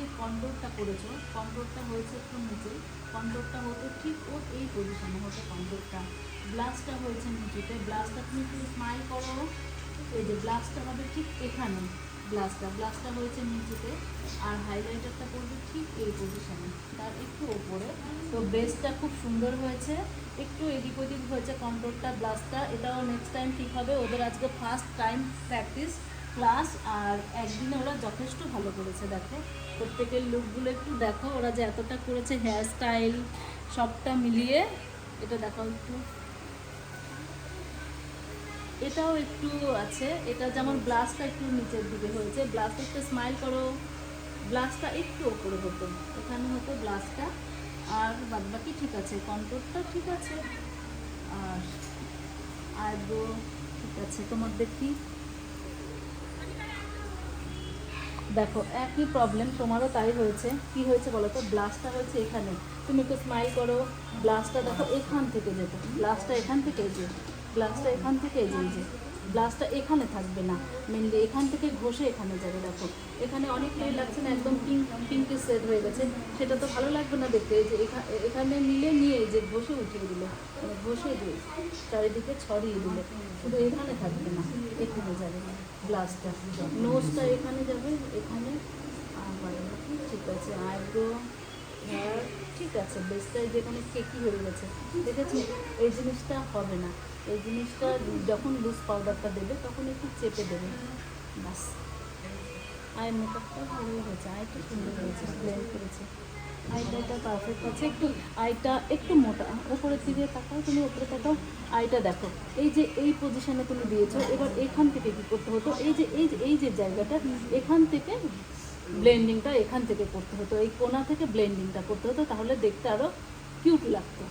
যে কন্ট্রোলটা করেছো, কন্ট্রোলটা হয়েছে একটু নিচে, কন্ট্রোলটা হতো ঠিক ওর এই পজিশনে হতো কন্ট্রোলটা, ব্লাশটা হয়েছে নিচুতে, ব্লাশটা তুমি একটু স্মাইল করো, এই যে ব্লাশটা হবে ঠিক এখানে, ব্লাশটা হয়েছে নিচুতে, আর হাইলাইটারটা করবে ঠিক এই পজিশনে, তার একটু ওপরে। তো বেসটা খুব সুন্দর হয়েছে, একটু এদিক ওদিক হয়েছে কন্ট্রোলটা, ব্লাশটা, এটাও নেক্সট টাইম ঠিক হবে। ওদের আজকে ফার্স্ট টাইম প্র্যাকটিস ক্লাস, আর একদিনে ওরা যথেষ্ট ভালো করেছে। দেখো প্রত্যেকের লুকগুলো একটু দেখো, ওরা যে এতটা করেছে, হেয়ার স্টাইল সবটা মিলিয়ে, এটা দেখো একটু, এটাও একটু আছে, এটা যেমন ব্লাশটা একটু নিচের দিকে হয়েছে, ব্লাশটা একটু স্মাইল করো, ব্লাশটা একটু ওপরে হতো, এখানে হতো ব্লাশটা, আর বাদবাকি ঠিক আছে, কন্ট্রোলটা ঠিক আছে, আর আইব্রো ঠিক আছে। তোমার দেখি, দেখো একই প্রবলেম তোমারও তাই হয়েছে। কি হয়েছে বলো তো, ব্লাশটা হয়েছে এখানে, তুমি একটু স্মাইল করো, ব্লাশটা দেখো এখান থেকে যেত, ব্লাশটা এখান থেকে যে, ব্লাশটা এখান থেকে এই যে ব্লাশটা এখানে থাকবে না, মেনলি এখান থেকে ঘষে এখানে যাবে। দেখো এখানে অনেক মেয়ে লাগছে না, একদম পিঙ্কে সেট হয়ে গেছে, সেটা তো ভালো লাগবে না দেখতে। এই যে এখানে মিলে নিয়ে যে ঘষে উঠিয়ে দিলে, মানে ঘষে দিয়ে চারিদিকে ছড়িয়ে দিলে, শুধু এখানে থাকবে না, এখানে যাবে ব্লাশটা, নোজটা এখানে যাবে, এখানে, আর ঠিক আছে, আইব্রো, হেয়ার ঠিক আছে, বেসটাই যেখানে কেকি হয়ে গেছে, দেখেছি, এই জিনিসটা হবে না, এই জিনিসটা যখন লুজ পাউডারটা দেবে তখন একটু চেপে দেবে, বাস। আই মেকআপটা ভালোই হয়েছে, আইটা সুন্দর হয়েছে, ব্লেন্ড করেছে, আইটা পারফেক্ট আছে, একটু আইটা একটু মোটা, ওপরের দিকে তাকাও, তুমি ওপরে তাকাও, আইটা দেখো, এই যে এই পজিশনে তুমি দিয়েছো, এবার এখান থেকে কী করতে হতো, এই যে জায়গাটা, এখান থেকে ব্লেন্ডিংটা এখান থেকে করতে হতো, এই কোণা থেকে ব্লেন্ডিংটা করতে হতো, তাহলে দেখতে আরও কিউট লাগতো।